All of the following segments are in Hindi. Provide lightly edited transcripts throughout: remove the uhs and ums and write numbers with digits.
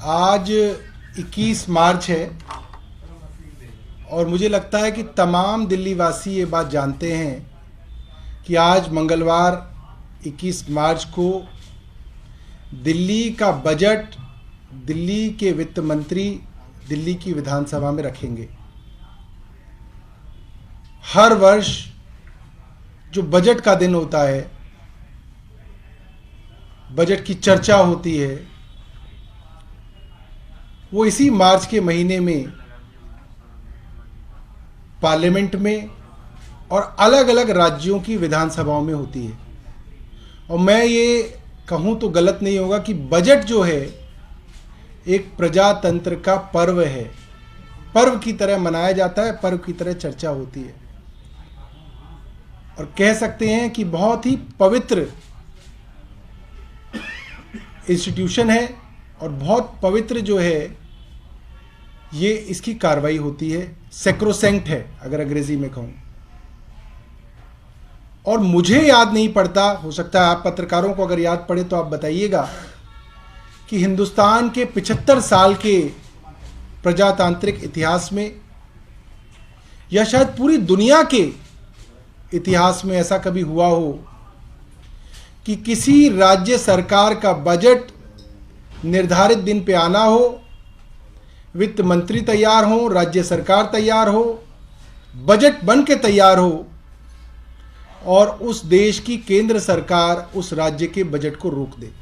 आज 21 मार्च है और मुझे लगता है कि तमाम दिल्ली वासी ये बात जानते हैं कि आज मंगलवार 21 मार्च को दिल्ली का बजट दिल्ली के वित्त मंत्री दिल्ली की विधानसभा में रखेंगे। हर वर्ष जो बजट का दिन होता है, बजट की चर्चा होती है, वो इसी मार्च के महीने में पार्लियामेंट में और अलग अलग राज्यों की विधानसभाओं में होती है। और मैं ये कहूँ तो गलत नहीं होगा कि बजट जो है एक प्रजातंत्र का पर्व है, पर्व की तरह मनाया जाता है, पर्व की तरह चर्चा होती है और कह सकते हैं कि बहुत ही पवित्र इंस्टीट्यूशन है और बहुत पवित्र जो है ये इसकी कार्रवाई होती है, सैक्रोसैंक्ट है अगर अंग्रेजी में कहूँ। और मुझे याद नहीं पड़ता, हो सकता है आप पत्रकारों को अगर याद पड़े तो आप बताइएगा कि हिंदुस्तान के 75 साल के प्रजातांत्रिक इतिहास में या शायद पूरी दुनिया के इतिहास में ऐसा कभी हुआ हो कि किसी राज्य सरकार का बजट निर्धारित दिन पे आना हो, वित्त मंत्री तैयार हो, राज्य सरकार तैयार हो, बजट बन के तैयार हो और उस देश की केंद्र सरकार उस राज्य के बजट को रोक दे।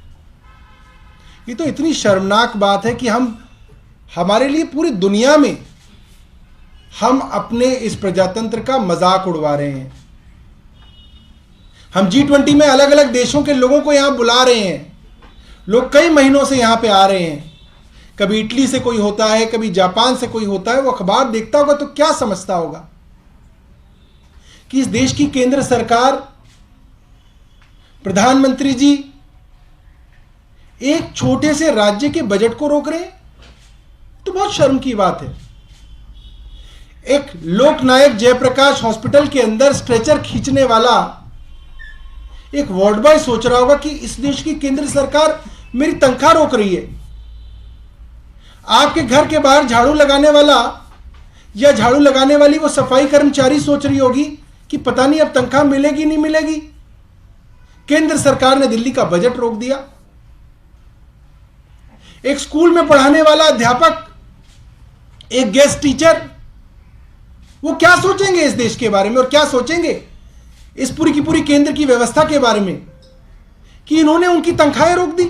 ये तो इतनी शर्मनाक बात है कि हमारे लिए पूरी दुनिया में हम अपने इस प्रजातंत्र का मजाक उड़वा रहे हैं। हम G20 में अलग अलग देशों के लोगों को यहां बुला रहे हैं, लोग कई महीनों से यहां पे आ रहे हैं। कभी इटली से कोई होता है, कभी जापान से कोई होता है। वो अखबार देखता होगा तो क्या समझता होगा कि इस देश की केंद्र सरकार, प्रधानमंत्री जी एक छोटे से राज्य के बजट को रोक रहे हैं, तो बहुत शर्म की बात है। एक लोकनायक जयप्रकाश हॉस्पिटल के अंदर स्ट्रेचर खींचने वाला एक वार्ड बॉय सोच रहा होगा कि इस देश की केंद्र सरकार मेरी तनख्वाह रोक रही है। आपके घर के बाहर झाड़ू लगाने वाला या झाड़ू लगाने वाली वो सफाई कर्मचारी सोच रही होगी कि पता नहीं अब तनख्वाह मिलेगी नहीं मिलेगी। केंद्र सरकार ने दिल्ली का बजट रोक दिया। एक स्कूल में पढ़ाने वाला अध्यापक, एक गेस्ट टीचर, वो क्या सोचेंगे इस देश के बारे में और क्या सोचेंगे इस पूरी की पूरी केंद्र की व्यवस्था के बारे में कि इन्होंने उनकी तनख्वाहें रोक दी।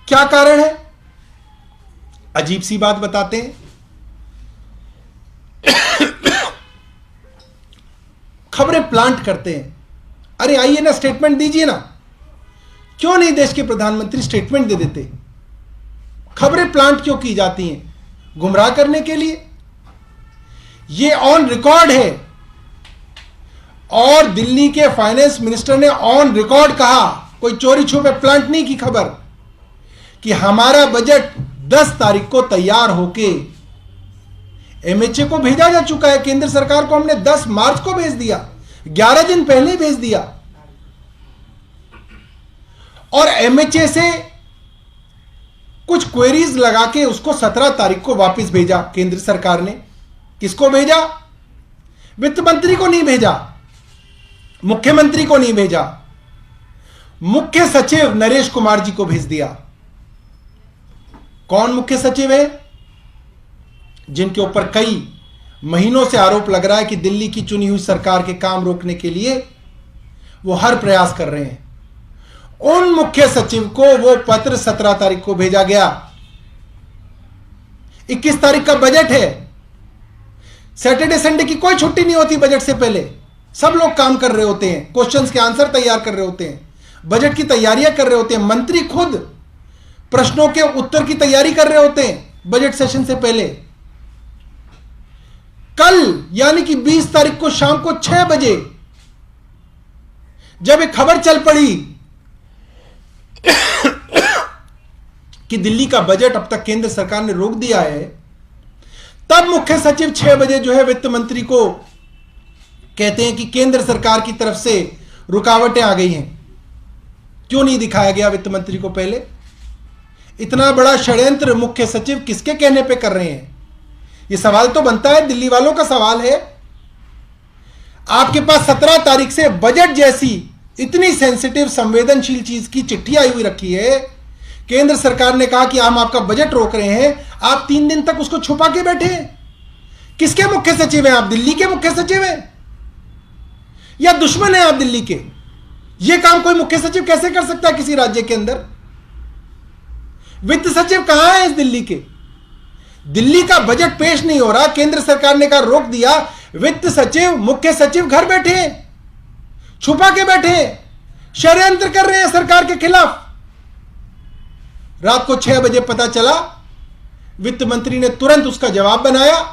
क्या कारण है? अजीब सी बात बताते हैं। खबरें प्लांट करते हैं। अरे आइए ना, स्टेटमेंट दीजिए ना। क्यों नहीं देश के प्रधानमंत्री स्टेटमेंट दे देते? खबरें प्लांट क्यों की जाती हैं? गुमराह करने के लिए। ये ऑन रिकॉर्ड है और दिल्ली के फाइनेंस मिनिस्टर ने ऑन रिकॉर्ड कहा, कोई चोरी छुपे प्लांट नहीं की खबर, कि हमारा बजट 10 तारीख को तैयार होके MHA को भेजा जा चुका है। केंद्र सरकार को हमने 10 मार्च को भेज दिया, 11 दिन पहले भेज दिया। और MHA से कुछ क्वेरीज लगा के उसको 17 तारीख को वापस भेजा केंद्र सरकार ने। किसको भेजा? वित्त मंत्री को नहीं भेजा, मुख्यमंत्री को नहीं भेजा, मुख्य सचिव नरेश कुमार जी को भेज दिया। कौन मुख्य सचिव है? जिनके ऊपर कई महीनों से आरोप लग रहा है कि दिल्ली की चुनी हुई सरकार के काम रोकने के लिए वो हर प्रयास कर रहे हैं। उन मुख्य सचिव को वो पत्र 17 तारीख को भेजा गया। 21 तारीख का बजट है। सैटरडे संडे की कोई छुट्टी नहीं होती बजट से पहले। सब लोग काम कर रहे होते हैं, क्वेश्चंस के आंसर तैयार कर रहे होते हैं, बजट की तैयारियां कर रहे होते हैं। मंत्री खुद प्रश्नों के उत्तर की तैयारी कर रहे होते हैं बजट सेशन से पहले। कल यानी कि 20 तारीख को शाम को 6 बजे जब एक खबर चल पड़ी कि दिल्ली का बजट अब तक केंद्र सरकार ने रोक दिया है, तब मुख्य सचिव 6 बजे जो है वित्त मंत्री को कहते हैं कि केंद्र सरकार की तरफ से रुकावटें आ गई हैं। क्यों नहीं दिखाया गया वित्त मंत्री को पहले? इतना बड़ा षड्यंत्र मुख्य सचिव किसके कहने पे कर रहे हैं? यह सवाल तो बनता है, दिल्ली वालों का सवाल है। आपके पास 17 तारीख से बजट जैसी इतनी सेंसिटिव संवेदनशील चीज की चिट्ठी आई हुई रखी है। केंद्र सरकार ने कहा कि हम आपका बजट रोक रहे हैं, आप 3 दिन तक उसको छुपा के बैठे। किसके मुख्य सचिव हैं आप? दिल्ली के मुख्य सचिव हैं या दुश्मन हैं आप दिल्ली के? यह काम कोई मुख्य सचिव कैसे कर सकता है किसी राज्य के अंदर? वित्त सचिव कहां है इस दिल्ली के? दिल्ली का बजट पेश नहीं हो रहा, केंद्र सरकार ने कहा रोक दिया, वित्त सचिव मुख्य सचिव घर बैठे, छुपा के बैठे, षड्यंत्र कर रहे हैं सरकार के खिलाफ। रात को 6 बजे पता चला, वित्त मंत्री ने तुरंत उसका जवाब बनाया,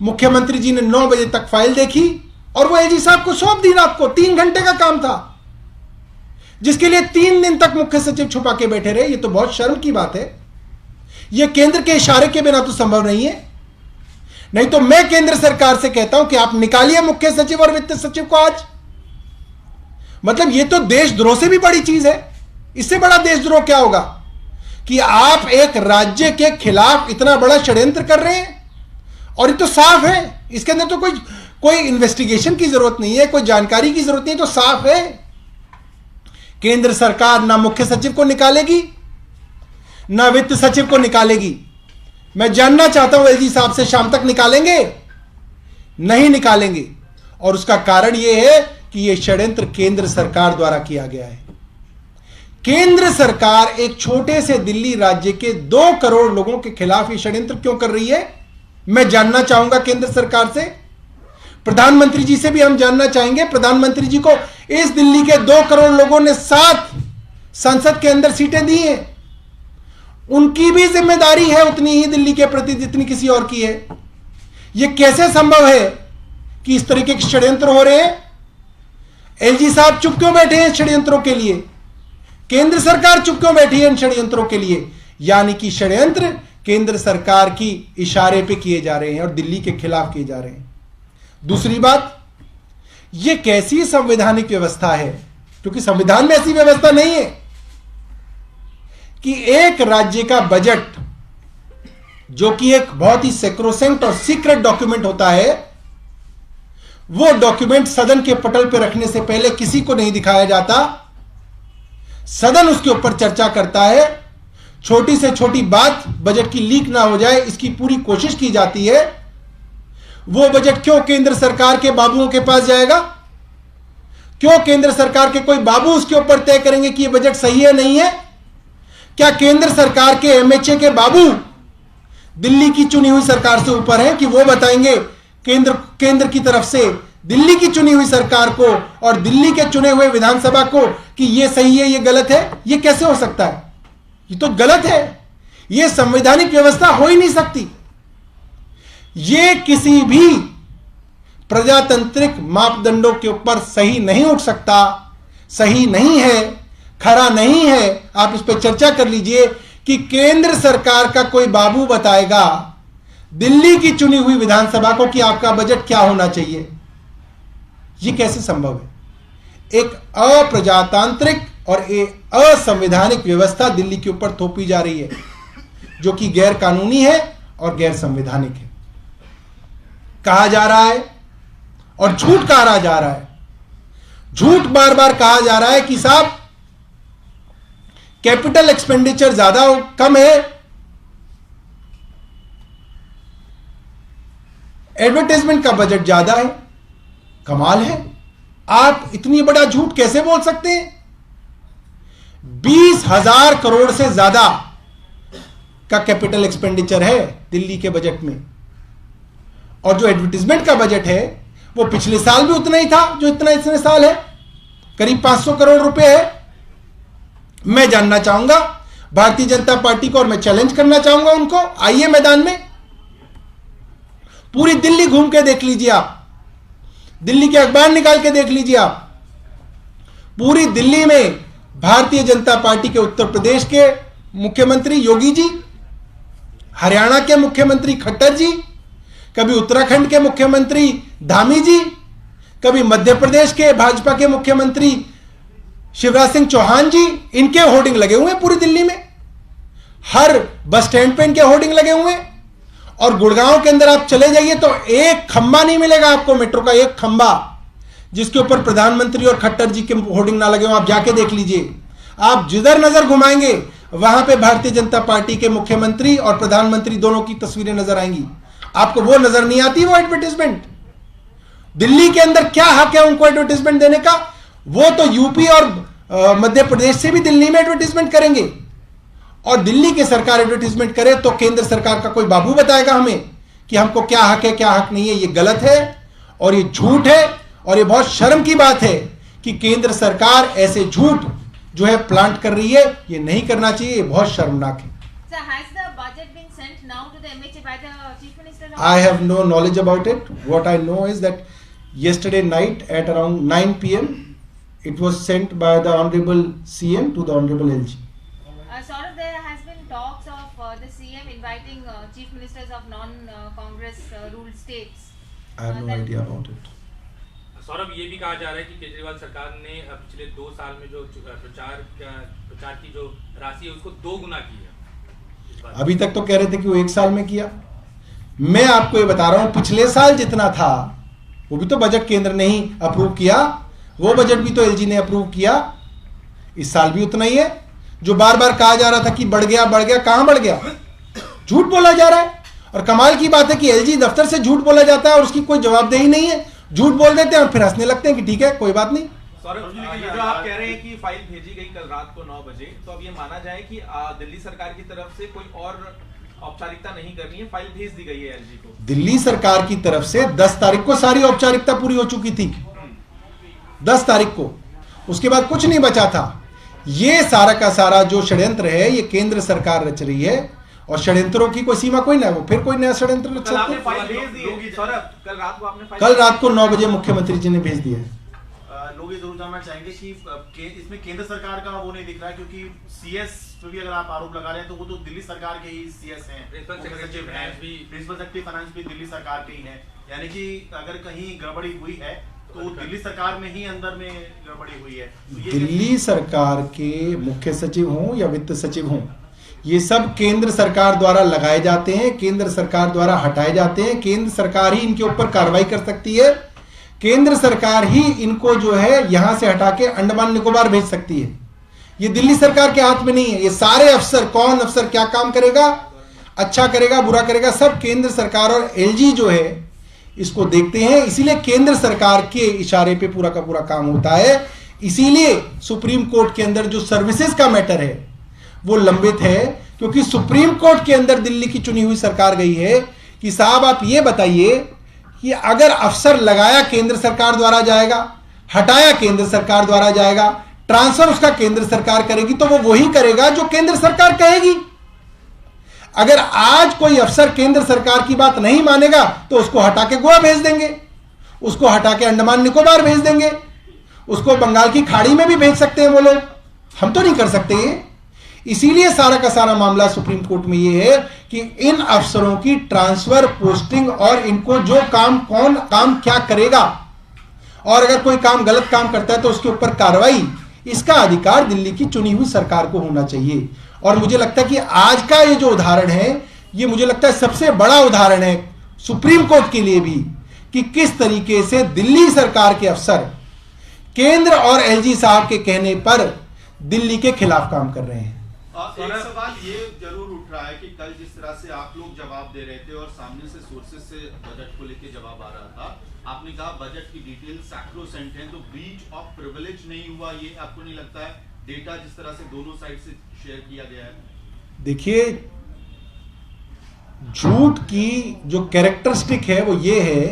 मुख्यमंत्री जी ने 9 बजे तक फाइल देखी और वो एजी साहब को सौंप दी। रात को 3 घंटे का काम था, जिसके लिए 3 दिन तक मुख्य सचिव छुपा के बैठे रहे। ये तो बहुत शर्म की बात है। यह केंद्र के इशारे के बिना तो संभव नहीं है। नहीं तो मैं केंद्र सरकार से कहता हूं कि आप निकालिए मुख्य सचिव और वित्त सचिव को आज। मतलब यह तो देशद्रोह से भी बड़ी चीज है। इससे बड़ा देशद्रोह क्या होगा कि आप एक राज्य के खिलाफ इतना बड़ा षड्यंत्र कर रहे हैं। और ये तो साफ है, इसके अंदर तो कोई इन्वेस्टिगेशन की जरूरत नहीं है, कोई जानकारी की जरूरत नहीं, तो साफ है। केंद्र सरकार ना मुख्य सचिव को निकालेगी ना वित्त सचिव को निकालेगी। मैं जानना चाहता हूं एलजी साहब से, शाम तक निकालेंगे? नहीं निकालेंगे। और उसका कारण यह है कि यह षड्यंत्र केंद्र सरकार द्वारा किया गया है। केंद्र सरकार एक छोटे से दिल्ली राज्य के 2 करोड़ लोगों के खिलाफ यह षड्यंत्र क्यों कर रही है? मैं जानना चाहूंगा केंद्र सरकार से। प्रधानमंत्री जी से भी हम जानना चाहेंगे। प्रधानमंत्री जी को इस दिल्ली के 2 करोड़ लोगों ने 7 संसद के अंदर सीटें दी हैं। उनकी भी जिम्मेदारी है उतनी ही दिल्ली के प्रति जितनी किसी और की है। यह कैसे संभव है कि इस तरीके के षड्यंत्र हो रहे हैं? एलजी साहब चुप क्यों बैठे हैं षड्यंत्रों के लिए? केंद्र सरकार चुप क्यों बैठी है इन षड्यंत्रों के लिए? यानी कि षड्यंत्र केंद्र सरकार की इशारे पे किए जा रहे हैं और दिल्ली के खिलाफ किए जा रहे हैं। दूसरी बात, यह कैसी संवैधानिक व्यवस्था है? क्योंकि संविधान में ऐसी व्यवस्था नहीं है कि एक राज्य का बजट, जो कि एक बहुत ही सेक्रोसेंट और सीक्रेट डॉक्यूमेंट होता है, वो डॉक्यूमेंट सदन के पटल पर रखने से पहले किसी को नहीं दिखाया जाता। सदन उसके ऊपर चर्चा करता है। छोटी से छोटी बात बजट की लीक ना हो जाए, इसकी पूरी कोशिश की जाती है। वो बजट क्यों केंद्र सरकार के बाबुओं के पास जाएगा? क्यों केंद्र सरकार के कोई बाबू उसके ऊपर तय करेंगे कि यह बजट सही है नहीं है? क्या केंद्र सरकार के एमएचए के बाबू दिल्ली की चुनी हुई सरकार से ऊपर हैं कि वो बताएंगे केंद्र की तरफ से दिल्ली की चुनी हुई सरकार को और दिल्ली के चुने हुए विधानसभा को कि ये सही है, ये गलत है? ये कैसे हो सकता है? ये तो गलत है। ये संवैधानिक व्यवस्था हो ही नहीं सकती। ये किसी भी प्रजातांत्रिक मापदंडों के ऊपर सही नहीं उठ सकता, सही नहीं है, खरा नहीं है। आप इस पर चर्चा कर लीजिए कि केंद्र सरकार का कोई बाबू बताएगा दिल्ली की चुनी हुई विधानसभा को कि आपका बजट क्या होना चाहिए। यह कैसे संभव है? एक अप्रजातांत्रिक और एक असंवैधानिक व्यवस्था दिल्ली के ऊपर थोपी जा रही है, जो कि गैर कानूनी है और गैर संवैधानिक है। कहा जा रहा है और झूठ कहा जा रहा है, झूठ बार बार कहा जा रहा है कि साहब कैपिटल एक्सपेंडिचर ज्यादा कम है, एडवर्टाइजमेंट का बजट ज्यादा है। कमाल है, आप इतनी बड़ा झूठ कैसे बोल सकते हैं? 20,000 करोड़ से ज्यादा का कैपिटल एक्सपेंडिचर है दिल्ली के बजट में, और जो एडवर्टाइजमेंट का बजट है वो पिछले साल भी उतना ही था जो इतना इतने साल है, करीब 500 करोड़ रुपए है। मैं जानना चाहूंगा भारतीय जनता पार्टी को, और मैं चैलेंज करना चाहूंगा उनको, आइए मैदान में, पूरी दिल्ली घूम के देख लीजिए आप, दिल्ली के अखबार निकाल के देख लीजिए आप। पूरी दिल्ली में भारतीय जनता पार्टी के उत्तर प्रदेश के मुख्यमंत्री योगी जी, हरियाणा के मुख्यमंत्री खट्टर जी, कभी उत्तराखंड के मुख्यमंत्री धामी जी, कभी मध्य प्रदेश के भाजपा के मुख्यमंत्री शिवराज सिंह चौहान जी, इनके होर्डिंग लगे हुए हैं पूरी दिल्ली में। हर बस स्टैंड पे इनके होर्डिंग लगे हुए हैं। और गुड़गांव के अंदर आप चले जाइए तो एक खंबा नहीं मिलेगा आपको, मेट्रो का एक खंबा जिसके ऊपर प्रधानमंत्री और खट्टर जी के होर्डिंग ना लगे हो। आप जाके देख लीजिए, आप जिधर नजर घुमाएंगे वहां पे भारतीय जनता पार्टी के मुख्यमंत्री और प्रधानमंत्री दोनों की तस्वीरें नजर आएंगी। आपको वो नजर नहीं आती, वो एडवर्टीजमेंट। दिल्ली के अंदर क्या हक है उनको एडवर्टीजमेंट देने का? वो तो यूपी और मध्य प्रदेश से भी दिल्ली में एडवर्टीजमेंट करेंगे। और दिल्ली की सरकार एडवर्टीजमेंट करे तो केंद्र सरकार का कोई बाबू बताएगा हमें कि हमको क्या हक है क्या हक नहीं है। ये गलत है और ये झूठ है और ये बहुत शर्म की बात है कि केंद्र सरकार ऐसे झूठ जो है प्लांट कर रही है। ये नहीं करना चाहिए, ये बहुत शर्मनाक है। Sir, has the budget been sent now to the MHA by the Chief Minister? I have no knowledge about it. What I know is that yesterday night at around 9 p.m. it was sent by the Honorable CM to the Honorable LG. Saurav, there has been talks of the CM inviting Chief Ministers of non-Congress ruled states. I have no idea about it. Saurabh, ये भी कहा जा रहा है कि केजरीवाल सरकार ने पिछले 2 साल में जो प्रचार की जो राशि है उसको 2 गुना की है। अभी तक तो कह रहे थे कि वो 1 साल में किया। मैं आपको ये बता रहा हूं, पिछले साल जितना था वो भी तो बजट केंद्र ने ही अप्रूव किया, वो बजट भी तो एलजी ने अप्रूव किया। इस साल भी उतना ही है। जो बार बार कहा जा रहा था कि बढ़ गया, कहां बढ़ गया? झूठ बोला जा रहा है। और कमाल की बात है कि एलजी दफ्तर से झूठ बोला जाता है और उसकी कोई जवाबदेही नहीं है। झूठ बोल देते हैं और फिर हंसने लगते हैं कि ठीक है कोई बात नहीं। सौरभ, ये जो आप कह रहे हैं कि फाइल भेजी गई कल रात को 9 बजे, तो अब ये माना जाए कि दिल्ली सरकार की तरफ से कोई और औपचारिकता नहीं करनी है, फाइल भेज दी गई है एलजी को। दिल्ली सरकार की तरफ से 10 तारीख को सारी औपचारिकता पूरी हो चुकी थी। 10 तारीख को, उसके बाद कुछ नहीं बचा था। ये सारा का सारा जो षड्यंत्र है ये केंद्र सरकार रच रही है और षड्यंत्रों की कोई सीमा कोई ना है। वो फिर कोई नया षड्यंत्र रच सकते हैं। कल रात को 9 बजे मुख्यमंत्री जी ने भेज दिया है। लोग ये जरूर जानना चाहेंगे कि इसमें केंद्र सरकार का वो नहीं दिख रहा है, क्योंकि सीएस पे भी अगर आप आरोप लगा रहे हैं तो वो तो दिल्ली सरकार के ही सीएस हैं, प्रिंसिपल सेक्रेटरी फाइनेंस भी दिल्ली सरकार के ही हैं। यानी कि अगर कहीं गड़बड़ी हुई है तो दिल्ली सरकार में ही अंदर में गड़बड़ी हुई है। तो दिल्ली सरकार के मुख्य सचिव हों या वित्त सचिव हों, ये सब केंद्र सरकार द्वारा लगाए जाते हैं, केंद्र सरकार द्वारा हटाए जाते हैं। केंद्र सरकार ही इनके ऊपर कार्रवाई कर सकती है। केंद्र सरकार ही इनको जो है यहां से हटा के अंडमान निकोबार भेज सकती है। ये दिल्ली सरकार के हाथ में नहीं है। ये सारे अफसर, कौन अफसर क्या काम करेगा, अच्छा करेगा बुरा करेगा, सब केंद्र सरकार और एलजी जो है इसको देखते हैं। इसीलिए केंद्र सरकार के इशारे पे पूरा का पूरा काम होता है। इसीलिए सुप्रीम कोर्ट के अंदर जो सर्विसेज का मैटर है वो लंबित है, क्योंकि सुप्रीम कोर्ट के अंदर दिल्ली की चुनी हुई सरकार गई है कि साहब आप ये बताइए कि अगर अफसर लगाया केंद्र सरकार द्वारा जाएगा, हटाया केंद्र सरकार द्वारा जाएगा, ट्रांसफर उसका केंद्र सरकार करेगी, तो वो वही करेगा जो केंद्र सरकार कहेगी। अगर आज कोई अफसर केंद्र सरकार की बात नहीं मानेगा तो उसको हटा के गोवा भेज देंगे, उसको हटा के अंडमान निकोबार भेज देंगे, उसको बंगाल की खाड़ी में भी भेज सकते हैं वो लोग। हम तो नहीं कर सकते ये। इसीलिए सारा का सारा मामला सुप्रीम कोर्ट में ये है कि इन अफसरों की ट्रांसफर, पोस्टिंग और इनको जो काम, कौन काम क्या करेगा, और अगर कोई काम गलत काम करता है तो उसके ऊपर कार्रवाई, इसका अधिकार दिल्ली की चुनी हुई सरकार को होना चाहिए। और मुझे लगता है कि आज का ये जो उदाहरण है, ये मुझे लगता है सबसे बड़ा उदाहरण है सुप्रीम कोर्ट के लिए भी, कि किस तरीके से दिल्ली सरकार के अफसर केंद्र और एलजी साहब के कहने पर दिल्ली के खिलाफ काम कर रहे हैं। एक सवाल ये जरूर उठ रहा है कि कल जिस तरह से आप लोग जवाब दे रहे थे और सामने से सोर्सेस से बजट को लेके जवाब आ रहा था, आपने कहा बजट की डिटेल सैक्रोसेंट है, तो ब्रीच ऑफ प्रिविलेज नहीं हुआ, ये आपको नहीं लगता है? डेटा जिस तरह से दोनों साइड से शेयर किया गया है। देखिए, झूठ की जो कैरेक्टरिस्टिक है वो ये है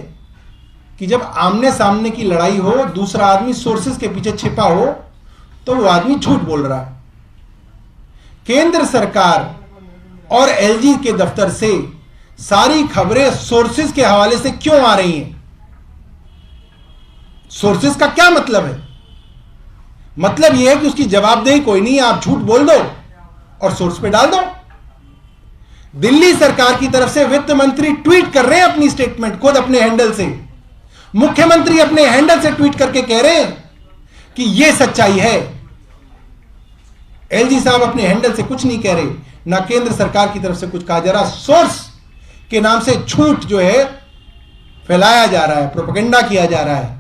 कि जब आमने सामने की लड़ाई हो, दूसरा आदमी सोर्सेस के पीछे छिपा हो, तो वो आदमी झूठ बोल रहा है। केंद्र सरकार और एलजी के दफ्तर से सारी खबरें सोर्सेस के हवाले से क्यों आ रही हैं? सोर्सेस का क्या मतलब है? मतलब यह है कि उसकी जवाबदेही कोई नहीं है, आप झूठ बोल दो और सोर्स पे डाल दो। दिल्ली सरकार की तरफ से वित्त मंत्री ट्वीट कर रहे हैं अपनी स्टेटमेंट, खुद अपने हैंडल से। मुख्यमंत्री अपने हैंडल से ट्वीट करके कह रहे हैं कि यह सच्चाई है। एलजी साहब अपने हैंडल से कुछ नहीं कह रहे, ना केंद्र सरकार की तरफ से कुछ कहा जा रहा। सोर्स के नाम से झूठ जो है फैलाया जा रहा है, प्रोपेगेंडा किया जा रहा है।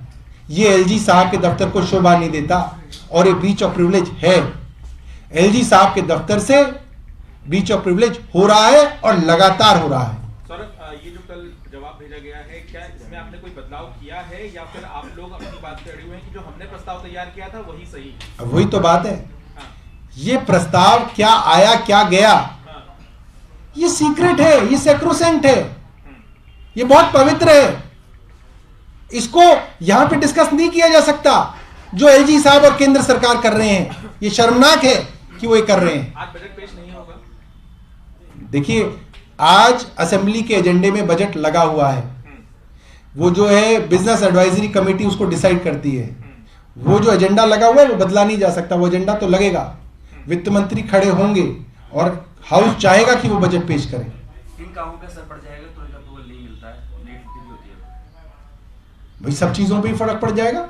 ये एलजी साहब के दफ्तर को शोभा नहीं देता और ये ब्रीच ऑफ प्रिविलेज है। एलजी साहब के दफ्तर से ब्रीच ऑफ प्रिविलेज हो रहा है और लगातार हो रहा है। सौरभ, ये जो कल जवाब भेजा गया है, क्या इसमें आपने कोई बदलाव किया है या फिर आप लोग अपनी बात पे अड़े हुए हैं कि जो हमने प्रस्ताव तैयार किया था वही सही? वही तो बात है। ये प्रस्ताव क्या आया क्या गया ये सीक्रेट है, ये सैक्रोसेंट है, ये बहुत पवित्र है। इसको यहां पे डिस्कस नहीं किया जा सकता। जो एलजी साहब और केंद्र सरकार कर रहे हैं, ये शर्मनाक है कि वो ये कर रहे हैं। आज बजट पेश नहीं होगा। देखिए, आज असेंबली के एजेंडे में बजट लगा हुआ है। वो जो है बिजनेस एडवाइजरी कमेटी उसको डिसाइड करती है। वो जो एजेंडा लगा हुआ है वो बदला नहीं जा सकता। वो एजेंडा तो लगेगा, वित्त मंत्री खड़े होंगे और हाउस चाहेगा कि वो बजट पेश करें। इन कामों पे असर पड़ जाएगा तो इनका अप्रूवल नहीं मिलता है, लेट भी होती है। भाई सब चीजों पे ही फर्क पड़ जाएगा।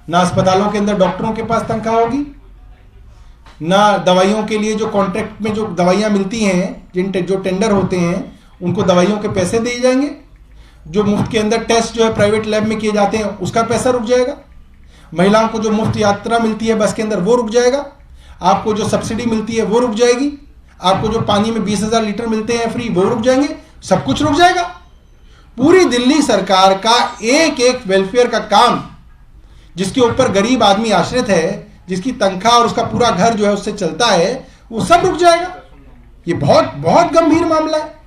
ना अस्पतालों के अंदर डॉक्टरों के पास तनख्वाह होगी, ना दवाइयों के लिए जो कॉन्ट्रैक्ट में जो दवाइयां मिलती हैं, जो टेंडर होते हैं उनको दवाइयों के पैसे दिए जाएंगे। जो मुफ्त के अंदर टेस्ट जो है प्राइवेट लैब में किए जाते हैं उसका पैसा रुक जाएगा। महिलाओं को जो मुफ्त यात्रा मिलती है बस के अंदर वो रुक जाएगा। आपको जो सब्सिडी मिलती है वो रुक जाएगी। आपको जो पानी में 20,000 लीटर मिलते हैं फ्री वो रुक जाएंगे। सब कुछ रुक जाएगा। पूरी दिल्ली सरकार का एक एक वेलफेयर का काम जिसके ऊपर गरीब आदमी आश्रित है, जिसकी तनख्वाह और उसका पूरा घर जो है उससे चलता है, वो सब रुक जाएगा। ये बहुत बहुत गंभीर मामला है।